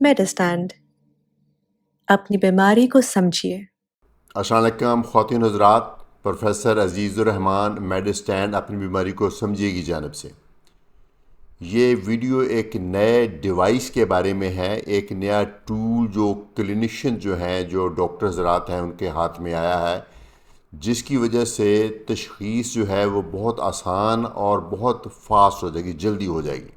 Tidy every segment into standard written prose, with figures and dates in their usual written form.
मेडिस्टैंड अपनी बीमारी को समझिए। अस्सलाम वालेकुम ख़वातीन हज़रात, प्रोफेसर अज़ीज़ुर्रहमान मेडिस्टैंड अपनी बीमारी को समझिए की जानिब से ये वीडियो एक नए डिवाइस के बारे में है। एक नया टूल जो क्लिनिशियन जो हैं, जो डॉक्टर हज़रात हैं, उनके हाथ में आया है, जिसकी वजह से तशख़ीस जो है वो बहुत आसान और बहुत फास्ट हो जाएगी, जल्दी हो जाएगी।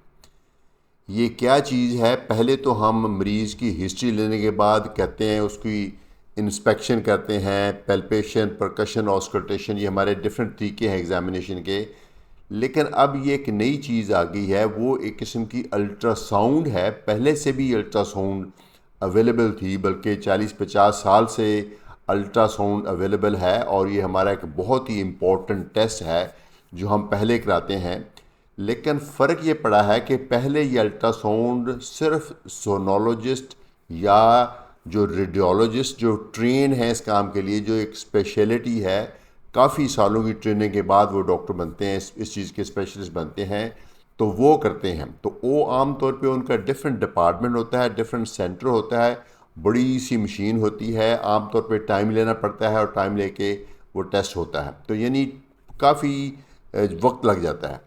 ये क्या चीज़ है? पहले तो हम मरीज़ की हिस्ट्री लेने के बाद कहते हैं, उसकी इंस्पेक्शन करते हैं, पेल्पेशन, परकशन, ऑस्कल्टेशन, ये हमारे डिफरेंट तरीके हैं एग्जामिनेशन के। लेकिन अब ये एक नई चीज़ आ गई है, वो एक किस्म की अल्ट्रासाउंड है। पहले से भी अल्ट्रासाउंड अवेलेबल थी, बल्कि 40-50 साल से अल्ट्रासाउंड अवेलेबल है, और ये हमारा एक बहुत ही इम्पोर्टेंट टेस्ट है जो हम पहले कराते हैं। लेकिन फ़र्क ये पड़ा है कि पहले ये अल्ट्रासाउंड सिर्फ सोनोलॉजिस्ट या जो रेडियोलॉजिस्ट जो ट्रेन है इस काम के लिए, जो एक स्पेशलिटी है, काफ़ी सालों की ट्रेनिंग के बाद वो डॉक्टर बनते हैं, इस चीज़ के स्पेशलिस्ट बनते हैं, तो वो करते हैं। तो वो आम तौर पे उनका डिफरेंट डिपार्टमेंट होता है, डिफरेंट सेंटर होता है, बड़ी सी मशीन होती है, आम तौर पे टाइम लेना पड़ता है और टाइम लेके वो टेस्ट होता है, तो यानी काफ़ी वक्त लग जाता है।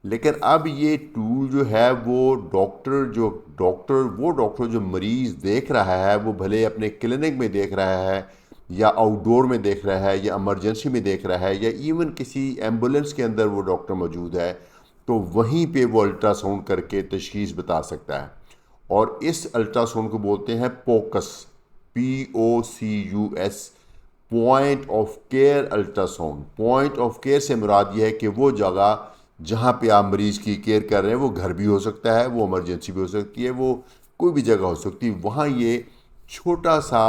लेकिन अब ये टूल जो है वो डॉक्टर जो मरीज़ देख रहा है, वो भले अपने क्लिनिक में देख रहा है या आउटडोर में देख रहा है या इमरजेंसी में देख रहा है या इवन किसी एम्बुलेंस के अंदर वो डॉक्टर मौजूद है, तो वहीं पे वो अल्ट्रासाउंड करके तशख़ीस बता सकता है। और इस अल्ट्रासाउंड को बोलते हैं focus, POCUS, point of care ultrasound. Point of care से मुराद ये है कि वो जगह जहाँ पे आप मरीज़ की केयर कर रहे हैं, वो घर भी हो सकता है, वो इमरजेंसी भी हो सकती है, वो कोई भी जगह हो सकती है, वहाँ ये छोटा सा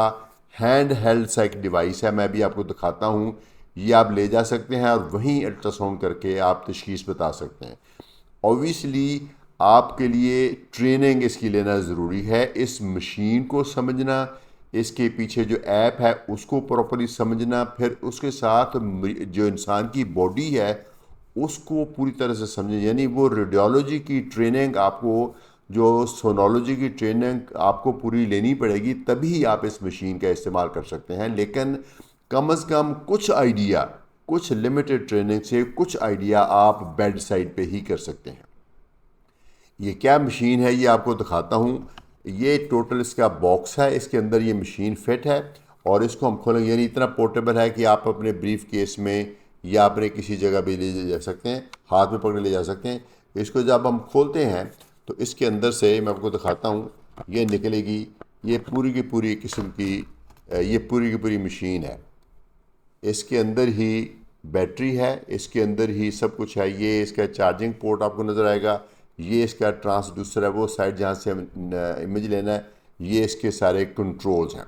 हैंड हेल्ड सा एक डिवाइस है, मैं भी आपको दिखाता हूँ। ये आप ले जा सकते हैं और वहीं अल्ट्रासाउंड करके आप तशख़ीस बता सकते हैं। ऑब्वियसली आपके लिए ट्रेनिंग इसकी लेना ज़रूरी है, इस मशीन को समझना, इसके पीछे जो ऐप है उसको प्रॉपर्ली समझना, फिर उसके साथ जो इंसान की बॉडी है उसको पूरी तरह से समझें। यानी वो रेडियोलॉजी की ट्रेनिंग आपको, जो सोनोलॉजी की ट्रेनिंग आपको पूरी लेनी पड़ेगी, तभी आप इस मशीन का इस्तेमाल कर सकते हैं। लेकिन कम से कम कुछ आइडिया, कुछ लिमिटेड ट्रेनिंग से कुछ आइडिया आप बेड साइड पे ही कर सकते हैं। ये क्या मशीन है ये आपको दिखाता हूँ। ये टोटल इसका बॉक्स है, इसके अंदर ये मशीन फिट है, और इसको हम खोलेंगे, यानी इतना पोर्टेबल है कि आप अपने ब्रीफ केस में या अपने किसी जगह भी ले जा सकते हैं, हाथ में पकड़ ले जा सकते हैं। इसको जब हम खोलते हैं तो इसके अंदर से मैं आपको दिखाता हूँ, ये निकलेगी, ये पूरी की पूरी किस्म की ये पूरी की पूरी मशीन है। इसके अंदर ही बैटरी है, इसके अंदर ही सब कुछ है। ये इसका चार्जिंग पोर्ट आपको नज़र आएगा, ये इसका ट्रांसड्यूसर है, वो साइड जहाँ से हम इमेज लेना है, ये इसके सारे कंट्रोल्स हैं।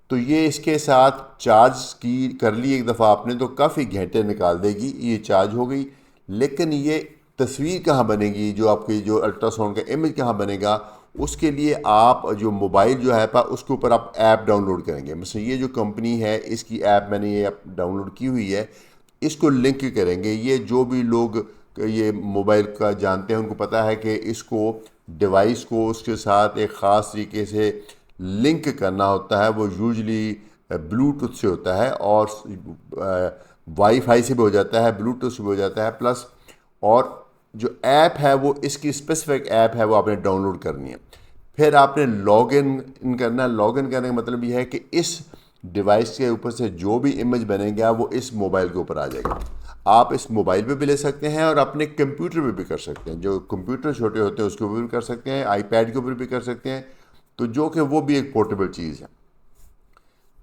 तो ये इसके साथ चार्ज की कर ली एक दफ़ा आपने तो काफ़ी घंटे निकाल देगी, ये चार्ज हो गई। लेकिन ये तस्वीर कहाँ बनेगी, जो आपकी जो अल्ट्रासाउंड का इमेज कहाँ बनेगा, उसके लिए आप जो मोबाइल जो ऐप है उसके ऊपर आप ऐप डाउनलोड करेंगे। मतलब ये जो कंपनी है इसकी ऐप मैंने ये ऐप डाउनलोड की हुई है, इसको लिंक करेंगे। ये जो भी लोग ये मोबाइल का जानते हैं उनको पता है कि इसको डिवाइस को उसके साथ एक ख़ास तरीके से लिंक करना होता है। वो यूजली ब्लूटूथ से होता है, और वाईफाई से भी हो जाता है, ब्लूटूथ से भी हो जाता है प्लस। और जो ऐप है वो इसकी स्पेसिफिक ऐप है, वो आपने डाउनलोड करनी है। फिर आपने लॉग इन करना है। लॉग इन करने का मतलब ये है कि इस डिवाइस के ऊपर से जो भी इमेज बनेगा वो इस मोबाइल के ऊपर आ जाएगा। आप इस मोबाइल पे भी ले सकते हैं और अपने कंप्यूटर पे भी कर सकते हैं, जो कंप्यूटर छोटे होते हैं उसके ऊपर भी कर सकते हैं, आईपैड के ऊपर भी कर सकते हैं, तो जो कि वो भी एक पोर्टेबल चीज़ है।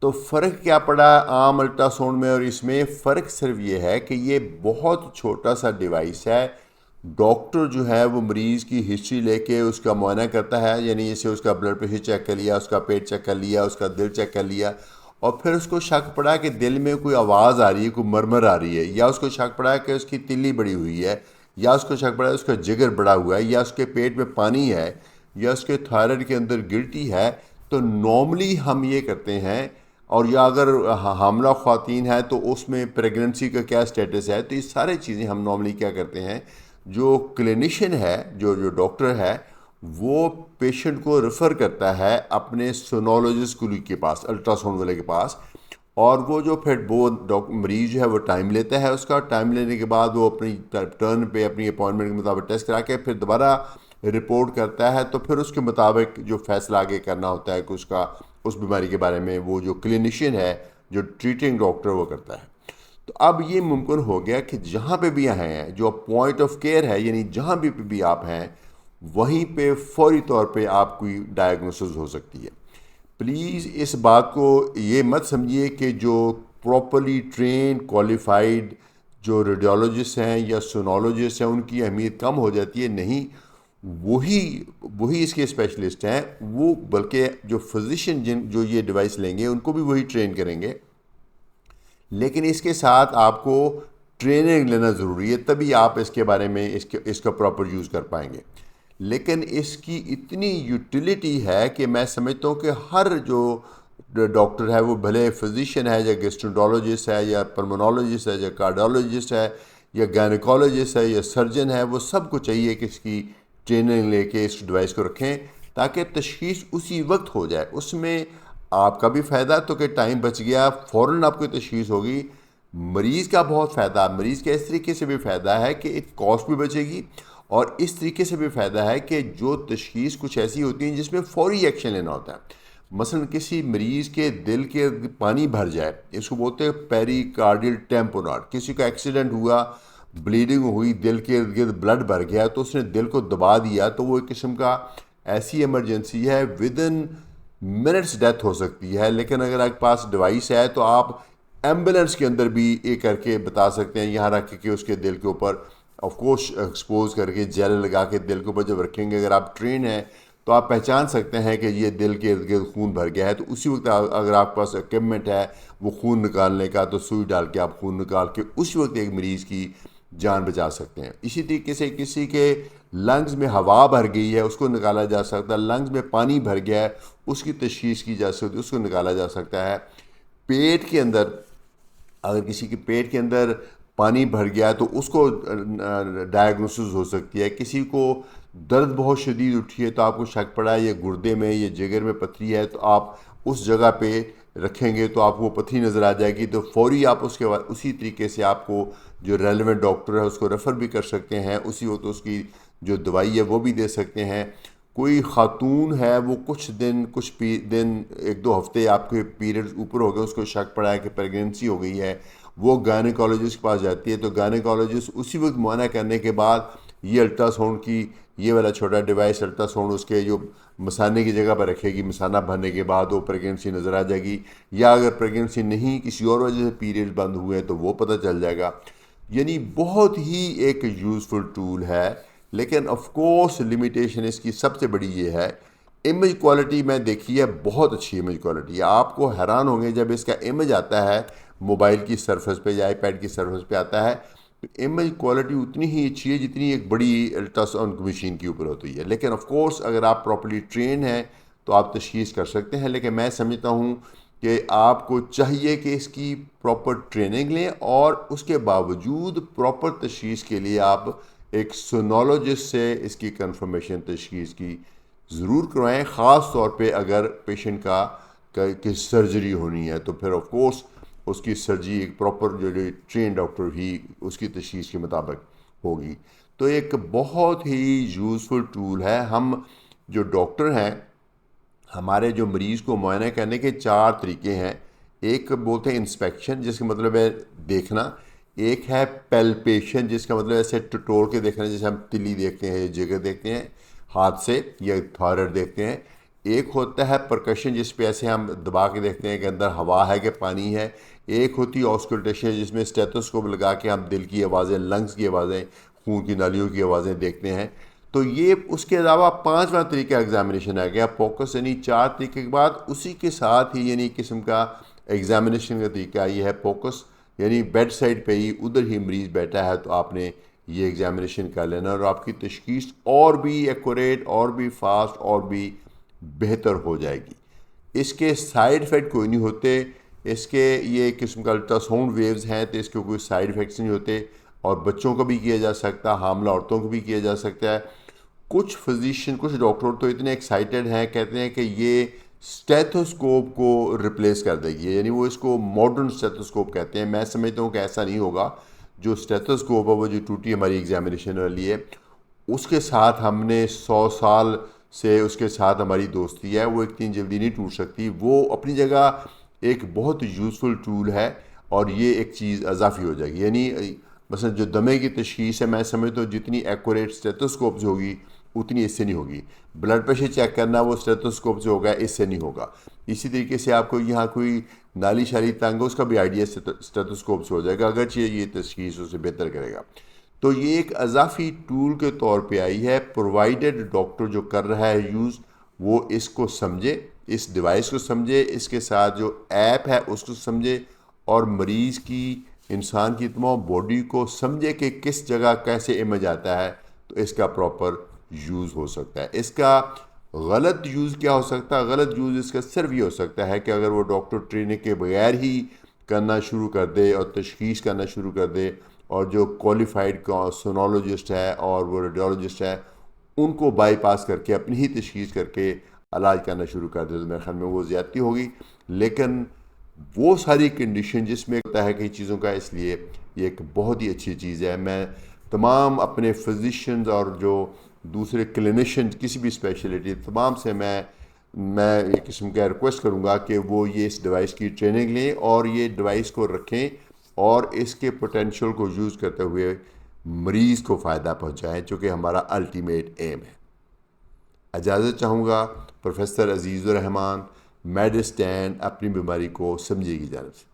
तो फ़र्क क्या पड़ा आम अल्ट्रासाउंड में और इसमें? फ़र्क सिर्फ ये है कि ये बहुत छोटा सा डिवाइस है। डॉक्टर जो है वो मरीज़ की हिस्ट्री लेके उसका मुआयना करता है, यानी जैसे उसका ब्लड प्रेशर चेक कर लिया, उसका पेट चेक कर लिया, उसका दिल चेक कर लिया, और फिर उसको शक पड़ा कि दिल में कोई आवाज़ आ रही है, कोई मरमर आ रही है, या उसको शक पड़ा कि उसकी तिल्ली बड़ी हुई है, या उसको शक पड़ा है उसका जिगर बड़ा हुआ है, या उसके पेट में पानी है, या उसके थायराइड के अंदर गिल्टी है। तो नॉर्मली हम ये करते हैं। और या अगर हामला ख़वातीन है तो उसमें प्रेगनेंसी का क्या स्टेटस है, तो ये सारी चीज़ें हम नॉर्मली क्या करते हैं, जो क्लिनिशियन है, जो जो डॉक्टर है, वो पेशेंट को रेफ़र करता है अपने सोनोलॉजिस्ट के पास, अल्ट्रासाउंड वाले के पास। और वो जो फिर वो मरीज़ जो है वो टाइम लेता है उसका। टाइम लेने के बाद वो अपनी टर्न पे अपनी अपॉइंटमेंट के मुताबिक टेस्ट करा के फिर दोबारा रिपोर्ट करता है। तो फिर उसके मुताबिक जो फैसला आगे करना होता है कि उसका उस बीमारी के बारे में वो जो क्लिनिशियन है, जो ट्रीटिंग डॉक्टर, वो करता है। तो अब ये मुमकिन हो गया कि जहाँ पे भी हैं, जो पॉइंट ऑफ केयर है, यानी जहाँ भी आप हैं वहीं पे फौरी तौर पे आपकी डायग्नोसिस हो सकती है। प्लीज़ इस बात को ये मत समझिए कि जो प्रॉपरली ट्रेन क्वालिफाइड जो रेडियोलॉजिस्ट हैं या सोनोलॉजिस्ट हैं उनकी अहमियत कम हो जाती है। नहीं, वही वही इसके स्पेशलिस्ट हैं वो, बल्कि जो फिजिशियन जो ये डिवाइस लेंगे उनको भी वही ट्रेन करेंगे। लेकिन इसके साथ आपको ट्रेनिंग लेना ज़रूरी है, तभी आप इसके बारे में इसका प्रॉपर यूज़ कर पाएंगे। लेकिन इसकी इतनी यूटिलिटी है कि मैं समझता हूँ कि हर जो डॉक्टर है, वो भले फिजिशियन है या गैस्ट्रोन्टरोलॉजिस्ट है या पल्मोनोलॉजिस्ट है या कार्डियोलॉजिस्ट है या गायनेकोलॉजिस्ट है या सर्जन है, वो सबको चाहिए कि इसकी ट्रेनिंग लेके इस डिवाइस को रखें ताकि तशखीस उसी वक्त हो जाए। उसमें आपका भी फ़ायदा, तो कि टाइम बच गया, फ़ौरन आपको तशखीस होगी। मरीज़ का बहुत फ़ायदा, मरीज़ का इस तरीके से भी फ़ायदा है कि एक कॉस्ट भी बचेगी, और इस तरीके से भी फ़ायदा है कि जो तशखीस कुछ ऐसी होती हैं जिसमें फ़ौरी एक्शन लेना होता है। मसलन किसी मरीज़ के दिल के पानी भर जाए, इसको बोलते हैं पेरिकार्डियल टैम्पोनॉट। किसी का एक्सीडेंट हुआ, ब्लीडिंग हुई, दिल के इर्द गिर्द ब्लड भर गया, तो उसने दिल को दबा दिया, तो वो एक किस्म का ऐसी इमरजेंसी है, विद इन मिनट्स डेथ हो सकती है। लेकिन अगर आपके पास डिवाइस है तो आप एम्बुलेंस के अंदर भी ये करके बता सकते हैं, यहाँ रख के उसके दिल के ऊपर ऑफ कोर्स एक्सपोज करके जेल लगा के दिल के ऊपर जब रखेंगे, अगर आप ट्रेन हैं तो आप पहचान सकते हैं कि ये दिल के इर्द गिर्द खून भर गया है। तो उसी वक्त अगर आपके पास इक्विपमेंट है वो खून निकालने का, तो सुई डाल के आप खून निकाल के उसी वक्त एक मरीज़ की जान बचा सकते हैं। इसी तरीके से किसी के लंग्स में हवा भर गई है, उसको निकाला जा सकता है। लंग्स में पानी भर गया है, उसकी तशखीस की जा सकती है, उसको निकाला जा सकता है। पेट के अंदर, अगर किसी के पेट के अंदर पानी भर गया है तो उसको डायग्नोसिस हो सकती है। किसी को दर्द बहुत शदीद उठी है तो आपको शक पड़ा है ये गुर्दे में, ये जिगर में पथरी है, तो आप उस जगह पे रखेंगे तो आपको पथरी नज़र आ जाएगी, तो फौरी आप उसके बाद उसी तरीके से आपको जो रेलेवेंट डॉक्टर है उसको रेफ़र भी कर सकते हैं, उसी वक्त उसकी जो दवाई है वो भी दे सकते हैं। कोई ख़ातून है वो कुछ दिन एक दो हफ्ते आपके पीरियड्स ऊपर हो गए, उसको शक पड़ा है कि प्रेगनेंसी हो गई है, वो गायनेकोलॉजिस्ट के पास जाती है, तो गायनेकोलॉजिस्ट उसी वक्त मुआयना करने के बाद ये अल्ट्रासाउंड की ये वाला छोटा डिवाइस अल्ट्रासाउंड उसके जो मसाने की जगह पर रखेगी, मसाना भरने के बाद वो प्रेगनेंसी नज़र आ जाएगी। या अगर प्रेगनेंसी नहीं, किसी और वजह से पीरियड बंद हुए हैं, तो वो पता चल जाएगा। यानी बहुत ही एक यूज़फुल टूल है। लेकिन ऑफ कोर्स लिमिटेशन इसकी सबसे बड़ी ये है, इमेज क्वालिटी मैं देखी है, बहुत अच्छी इमेज क्वालिटी है। आपको हैरान होंगे जब इसका इमेज आता है मोबाइल की सरफेस पे या आईपैड की सरफेस पे आता है, तो इमेज क्वालिटी उतनी ही अच्छी है जितनी एक बड़ी अल्ट्रासाउंड मशीन के ऊपर होती है। लेकिन ऑफ कोर्स अगर आप प्रॉपर्ली ट्रेन हैं तो आप तशखीस कर सकते हैं। लेकिन मैं समझता हूँ कि आपको चाहिए कि इसकी प्रॉपर ट्रेनिंग लें, और उसके बावजूद प्रॉपर तशखीस के लिए आप एक सोनोलॉजिस्ट से इसकी कंफर्मेशन तशखीस की ज़रूर करवाएं। ख़ास तौर पे अगर पेशेंट की सर्जरी होनी है, तो फिर ऑफ कोर्स उसकी सर्जरी एक प्रॉपर जो ट्रेन डॉक्टर ही उसकी तशखीस के मुताबिक होगी। तो एक बहुत ही यूज़फुल टूल है। हम जो डॉक्टर हैं, हमारे जो मरीज़ को मुआयना करने के 4 तरीके हैं। एक बोलते हैं इंस्पेक्शन, जिसका मतलब है देखना। एक है पैल्पेशन, जिसका मतलब ऐसे टटोल के देखना, जैसे हम तिल्ली देखते हैं, जिगर देखते हैं हाथ से, या थायराइड देखते हैं। एक होता है परकशन, जिस पे ऐसे हम दबा के देखते हैं कि अंदर हवा है कि पानी है। एक होती है ऑस्कल्टेशन, जिसमें स्टेथोस्कोप लगा के हम दिल की आवाज़ें, लंग्स की आवाज़ें, खून की नालियों की आवाज़ें देखते हैं। तो ये उसके अलावा 5वां तरीका एग्जामिनेशन आ गया, फोकस। यानी 4 तरीके के बाद उसी के साथ ही यानी किस्म का एग्जामिनेशन का तरीका ये है फोकस, यानी बेड साइड पे ही उधर ही मरीज़ बैठा है तो आपने ये एग्जामिनेशन कर लेना, और आपकी तशखीस और भी एक्यूरेट, और भी फास्ट, और भी बेहतर हो जाएगी। इसके साइड इफ़ेक्ट कोई नहीं होते। इसके ये किस्म का अल्ट्रासाउंड वेव्स हैं, तो इसके कोई साइड इफ़ेक्ट्स नहीं होते, और बच्चों को भी किया जा सकता है, हामला औरतों को भी किया जा सकता है। कुछ फिजिशियन, कुछ डॉक्टर तो इतने एक्साइटेड हैं, कहते हैं कि ये स्टेथोस्कोप को रिप्लेस कर देगी, यानी वो इसको मॉडर्न स्टेथोस्कोप कहते हैं। मैं समझता हूँ कि ऐसा नहीं होगा। जो स्टेथोस्कोप है वो जो टूटी हमारी एग्जामिनेशन वाली है, उसके साथ हमने 100 साल से उसके साथ हमारी दोस्ती है, वो इतनी जल्दी नहीं टूट सकती। वो अपनी जगह एक बहुत यूज़फुल टूल है और ये एक चीज़ इजाफी हो जाएगी। यानी मसलन जो दमे की तशखीस है, मैं समझता हूँ जितनी एक्यूरेट स्टेथोस्कोप से होगी उतनी इससे नहीं होगी। ब्लड प्रेशर चेक करना वो स्टेथोस्कोप से होगा, इससे नहीं होगा। इसी तरीके से आपको यहाँ कोई नाली शाली तंग है, उसका भी आइडिया स्टेथोस्कोप से हो जाएगा, अगरचे ये तशखीस उसे बेहतर करेगा। तो ये एक अजाफी टूल के तौर पे आई है, प्रोवाइडेड डॉक्टर जो कर रहा है यूज़ वो इसको समझे, इस डिवाइस को समझे, इसके साथ जो ऐप है उसको समझे, और मरीज़ की, इंसान की तमाम बॉडी को समझे कि किस जगह कैसे इमेज आता है, तो इसका प्रॉपर यूज़ हो सकता है। इसका गलत यूज़ क्या हो सकता है? गलत यूज़ इसका सिर्फ ये हो सकता है कि अगर वो डॉक्टर ट्रेनिंग के बगैर ही करना शुरू कर दे और तशखीस करना शुरू कर दे, और जो क्वालिफाइड सोनोलॉजिस्ट है और वो रेडियोलॉजिस्ट है उनको बाईपास करके अपनी ही तशखीस करके इलाज करना शुरू कर दे, तो मेरे ख्याल में वो ज़्यादती होगी। लेकिन वो सारी कंडीशन जिसमें होता है कई चीज़ों का, इसलिए ये एक बहुत ही अच्छी चीज़ है। मैं तमाम अपने फिजिशियंस और जो दूसरे क्लिनिशियन किसी भी स्पेशलिटी तमाम से मैं एक किस्म का रिक्वेस्ट करूँगा कि वो ये इस डिवाइस की ट्रेनिंग लें और ये डिवाइस को रखें और इसके पोटेंशियल को यूज़ करते हुए मरीज़ को फ़ायदा पहुँचाएँ, चूँकि हमारा अल्टीमेट एम है। इजाज़त चाहूँगा प्रोफेसर अजीज़ुर रहमान, मेडिस्टैंड अपनी बीमारी को समझिए की जानिब से।